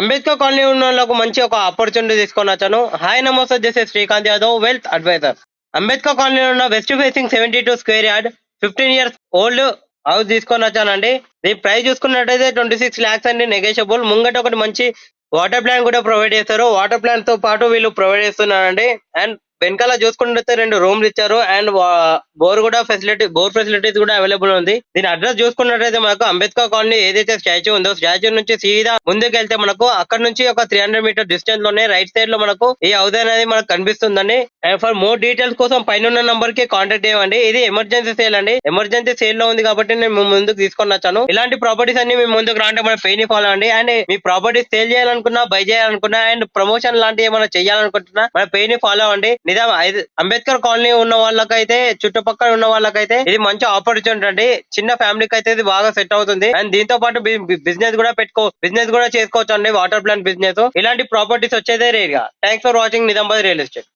Ambedkar colony ఉన్న వాళ్ళకు మంచి ఒక ఆపర్చునిటీ తీసుకొని వచ్చాను. హాయ్ నమస్తే, this is Srikanth Yadav, wealth advisor. Ambedkar colony ఉన్న west facing 72 square yard 15 years old house తీసుకొని వచ్చానండి. దీని ప్రైస్ చూసుకున్నట్టయితే 26 lakhs అండి, నెగోషియబుల్. ముంగట ఒకటి మంచి వాటర్ ప్లాంట్ కూడా ప్రొవైడ్ చేస్తారు. వాటర్ ప్లాంట్ తో పాటు వీళ్ళు ప్రొవైడ్ చేస్తున్నారండి. అండ్ వెనకాల చూసుకున్నట్లయితే 2 rooms ఇచ్చారు. అండ్ బోర్ ఫెసిలిటీస్ కూడా అవైలబుల్ ఉంది. దీని అడ్రస్ చూసుకున్నట్టయితే మనకు అంబేద్కర్ కాలనీ ఏదైతే స్టాచ్యూ ఉందో, స్టాచ్యూ నుంచి సీదా ముందుకు వెళ్తే మనకు అక్కడ నుంచి ఒక 300 meter డిస్టెన్స్ లోనే రైట్ సైడ్ లో మనకు ఈ హౌస్ అనేది మనకు కనిపిస్తుందండి. అండ్ ఫర్ మోర్ డీటెయిల్స్ కోసం పైన నంబర్ కి కాంటాక్ట్ చేయండి. ఇది ఎమర్జెన్సీ సేల్ అండి. ఎమర్జెన్సీ సేల్ లో ఉంది కాబట్టి నేను మీ ముందుకు తీసుకొని వచ్చాను. ఇలాంటి ప్రాపర్టీస్ అన్ని మీ ముందుకు రాంటే మన పేజ్ ని ఫాలో అండి. అండ్ మీ ప్రాపర్టీస్ సేల్ చేయాలనుకున్నా, బై చేయాలనుకున్నా, అండ్ ప్రమోషన్ లాంటివి ఏమైనా చేయాలనుకుంటున్నా మన పేజ్ ని ఫాలో అండి. నిజం అంబేద్కర్ కాలనీ ఉన్న వాళ్ళకైతే, చుట్టుపక్కల ఉన్న వాళ్ళకైతే ఇది మంచి ఆపర్చునిటీ అండి. చిన్న ఫ్యామిలీకి అయితే ఇది బాగా సెట్ అవుతుంది. అండ్ దీంతో పాటు బిజినెస్ కూడా చేసుకోవచ్చు అండి. వాటర్ ప్లాంట్ బిజినెస్, ఇలాంటి ప్రాపర్టీస్ వచ్చేదే రేర్ గా. Thanks for watching Nizamabad real estate.